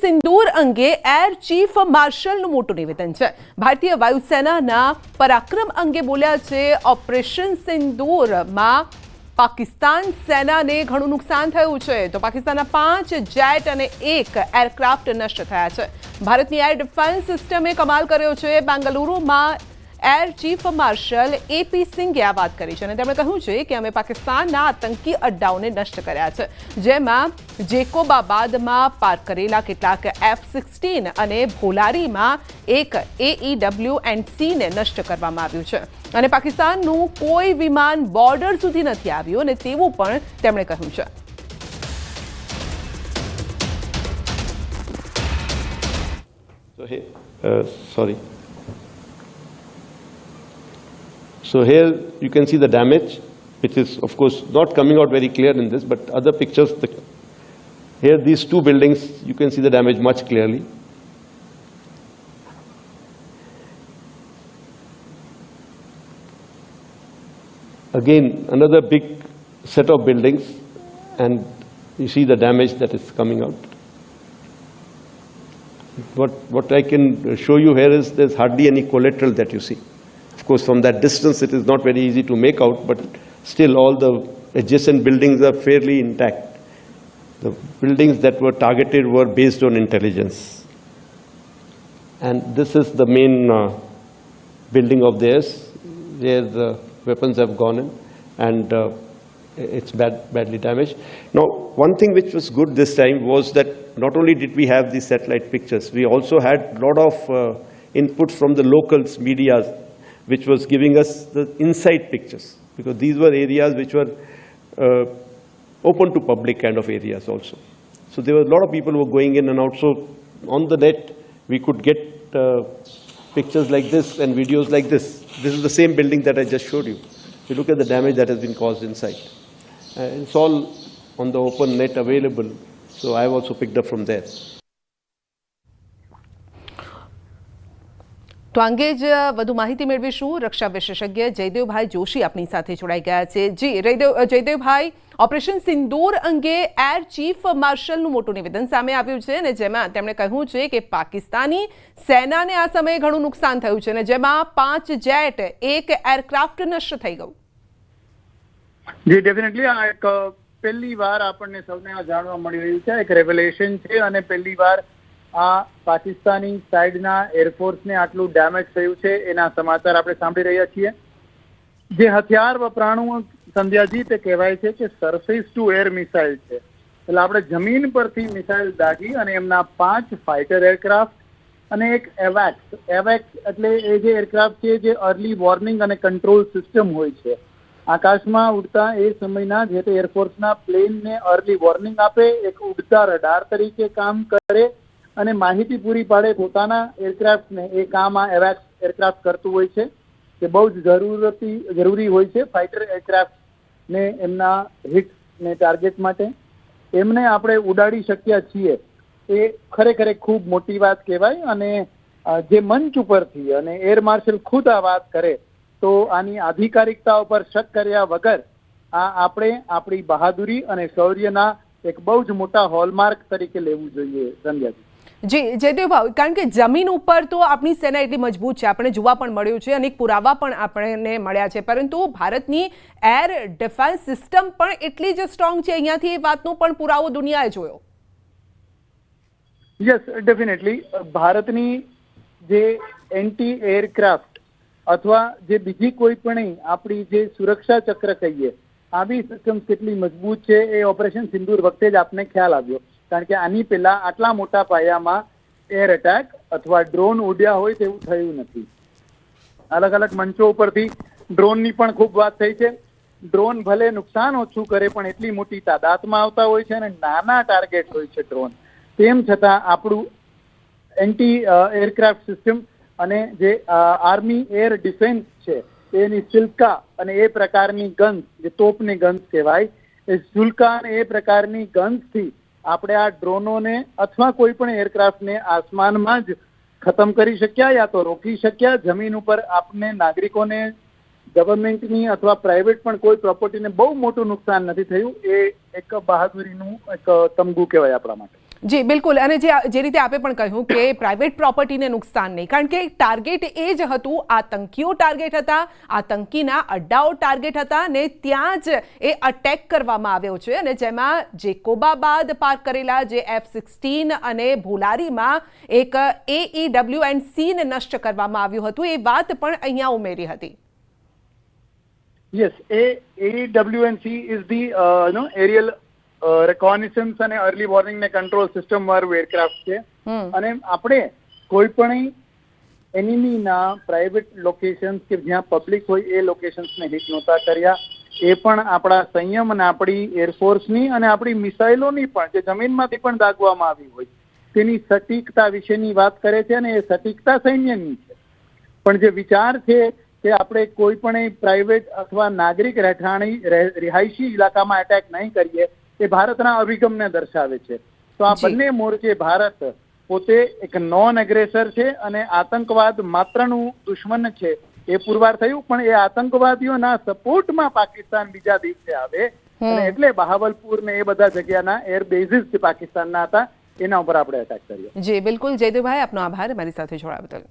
સિંદૂર અંગે air chief માર્શલનું મોટું નિવેદન છે. ભારતીય વાયુસેનાના પરાક્રમ અંગે બોલ્યા છે. ઓપરેશન સિંદૂરમાં પાકિસ્તાન સેનાને ઘણું નુકસાન થયું છે. તો પાકિસ્તાનના 5 જેટ અને 1 એરક્રાફ્ટ નષ્ટ થયા છે. ભારતની એર ડિફેન્સ સિસ્ટમે કમાલ કર્યો છે. બેંગલુરુમાં એર ચીફ માર્શલ એપી સિંઘે આ વાત કરી છે અને તેમણે કહ્યું છે કે અમે પાકિસ્તાનના આતંકી અડ્ડાઓને નષ્ટ કર્યા છે, જેમાં જેકોબાબાદમાં પાર્ક કરેલા કેટલાક F-16 અને ભોલારીમાં એક AEW&Cને નષ્ટ કરવામાં આવ્યું છે અને પાકિસ્તાનનું કોઈ વિમાન બોર્ડર સુધી નથી આવ્યું અને તેવું પણ તેમણે કહ્યું છે. So here you can see the damage, which is of course not coming out very clear in this, but other pictures, here these two buildings, you can see the damage much clearly. Again, another big set of buildings, and you see the damage that is coming out. What I can show you here is there's hardly any collateral that you see. Of course, from that distance, it is not very easy to make out, but still all the adjacent buildings are fairly intact. The buildings that were targeted were based on intelligence. And this is the main building of theirs, where the weapons have gone in, and it's badly damaged. Now, one thing which was good this time was that not only did we have these satellite pictures, we also had a lot of input from the locals, media, which was giving us the inside pictures, because these were areas which were open to public kind of areas also. So there were a lot of people who were going in and out. So on the net, we could get pictures like this and videos like this. This is the same building that I just showed you. You look at the damage that has been caused inside. It's all on the open net available. So I've also picked up from there. તો અંગે જ વધુ માહિતી મેળવીશું. રક્ષા વિશેષજ્ઞ જયદેવભાઈ જોશી આપણી સાથે જોડાઈ ગયા છે. જી જયદેવભાઈ, ઓપરેશન સિંદૂર અંગે એર ચીફ માર્શલનું મોટું નિવેદન સામે આવ્યું છે અને જેમાં તેમણે કહ્યું છે કે પાકિસ્તાની સેનાને આ સમયે ઘણું નુકસાન થયું છે અને જેમાં 5 જેટ, 1 એરક્રાફ્ટ નષ્ટ થઈ ગયું. જી ડેફિનેટલી આ એક પહેલી વાર આપણને સૌને આ જાણવા મળી રહ્યું છે, એક રેવલેશન છે અને પહેલી વાર આ પાકિસ્તાની સાઈડના એરફોર્સને આટલું ડેમેજ થયું છે એના સમાચાર આપણે સાંભળી રહ્યા છીએ. જે હથિયાર વપરાણું સંધ્યાજી તે કહેવાય છે કે સરફેસ ટુ એર મિસાઇલ છે. એટલે આપણે જમીન પરથી મિસાઇલ દાગી અને એમના 5 ફાઇટર એરક્રાફ્ટ અને એક એવેક્સ એટલે એ જે એરક્રાફ્ટ છે જે અર્લી વોર્નિંગ અને કંટ્રોલ સિસ્ટમ હોય છે, આકાશમાં ઉડતા એ સમયના જે તે એરફોર્સના પ્લેનને અર્લી વોર્નિંગ આપે, એક ઉડતા રડાર તરીકે કામ કરે અને માહિતી પૂરી પાડે પોતાના એરક્રાફ્ટને. એ કામ આ એવેક્સ એરક્રાફ્ટ કરતું હોય છે કે બહુ જ જરૂરી હોય છે ફાઇટર એરક્રાફ્ટને એમના હિટને ટાર્ગેટ માટે. એમને આપણે ઉડાડી શક્યા છીએ એ ખરેખર ખૂબ મોટી વાત કહેવાય. અને જે મંચ ઉપરથી અને એર માર્શલ ખુદ આ વાત કરે તો આની આધિકારિકતા ઉપર શક કર્યા વગર આ આપણે આપણી બહાદુરી અને શૌર્યના એક બહુ જ મોટા હોલમાર્ક તરીકે લેવું જોઈએ. સંધ્યાજી જી જયદેવભાઈ, કારણ કે જમીન ઉપર તો આપણી સેના એટલી મજબૂત છે, આપણે જોવા પણ મળ્યું છે, અનેક પુરાવા પણ આપણને મળ્યા છે, પરંતુ ભારતની એર ડિફેન્સ સિસ્ટમ પણ એટલી જ સ્ટ્રોંગ છે. અહીંયાથી એ વાતનો પણ પુરાવો દુનિયાએ જોયો. યસ ડેફિનેટલી ભારતની જે એન્ટી એરક્રાફ્ટ અથવા જે બીજી કોઈ પણ આપણી જે સુરક્ષા ચક્ર કહીએ આવી સિસ્ટમ કેટલી મજબૂત છે એ ઓપરેશન સિંદૂર વખતે જ આપને ખ્યાલ આવ્યો. કારણ કે આની પહેલા આટલા મોટા પાયામાં એર એટેક અથવા ડ્રોન ઉડ્યા હોય તેવું થયું નથી. અલગ અલગ મંચો ઉપરથી ડ્રોનની પણ ખૂબ વાત થઈ છે. ડ્રોન ભલે નુકસાન ઓછું કરે પણ એટલી મોટી તાદાદમાં આવતા હોય છે અને નાના ટાર્ગેટ હોય છે ડ્રોન. તેમ છતાં આપણું એન્ટી એરક્રાફ્ટ સિસ્ટમ અને જે આર્મી એર ડિફેન્સ છે એની સિલ્કા અને એ પ્રકારની ગન્સ, જે તોપની ગન્સ કહેવાય, એ સિલ્કા અને એ પ્રકારની ગન્સથી આપણે આ ડ્રોનોને અથવા કોઈ પણ એરક્રાફ્ટને આસમાનમાં જ ખતમ કરી શક્યા યા તો રોકી શક્યા. જમીન ઉપર આપને નાગરિકોને, ગવર્મેન્ટની અથવા પ્રાઇવેટ પણ કોઈ પ્રોપર્ટીને બહુ મોટું નુકસાન નથી થયું. એ એક બહાદુરીનું એક તમગુ કહેવાય આપણા માટે. જી બિલકુલ, અને જે રીતે આપે પણ કહ્યું કે પ્રાઇવેટ પ્રોપર્ટીને નુકસાન નહીં, કારણ કે ટાર્ગેટ એ જ હતું, આતંકીઓ ટાર્ગેટ હતા, આતંકીના અડ્ડાઓ ટાર્ગેટ હતા, ને ત્યાં જ એ અટેક કરવામાં આવ્યો છે, અને જેમાં જેકોબાબાદ પાર્ક કરેલા જે F-16 અને ભોલારીમાં એક AEW&C ને નષ્ટ કરવામાં આવ્યું હતું, એ વાત પણ અહીંયા ઉમેરી હતી. Yes, AEW&C is the aerial reconnaissance અને early warning ને control system વાળું એરક્રાફ્ટ છે. અને આપણે કોઈ પણ એનિમીના પ્રાઇવેટ લોકેશન્સ કે જ્યાં પબ્લિક હોય એ લોકેશન્સને હિટ નહોતા કર્યા. એ પણ આપણા સંયમ અને આપણી એરફોર્સની અને આપણી મિસાઇલોની પણ જે જમીનમાંથી પણ દાગવામાં આવી હોય તેની સટીકતા વિશેની વાત કરે છે, અને એ સટીકતા સૈન્યની છે. પણ જે વિચાર છે કે આપણે કોઈ પણ પ્રાઇવેટ અથવા નાગરિક રિહાયશી ઇલાકામાં એટેક નહીં કરીએ, એ ભારતના અભિગમને દર્શાવે છે. તો આ બંને મોરચે ભારત પોતે એક નોન એગ્રેસર છે અને આતંકવાદ માત્રનું દુશ્મન છે એ પુરવાર થયું. પણ એ આતંકવાદીઓના સપોર્ટમાં પાકિસ્તાન બીજા દિવસે આવે, અને એટલે બહાવલપુર ને એ બધા જગ્યાના એર બેઝિસ જે પાકિસ્તાનના હતા એના ઉપર આપણે એટેક કર્યો. જી બિલકુલ, જયદેવભાઈ આપનો આભાર અમારી સાથે જોડાવા બદલ.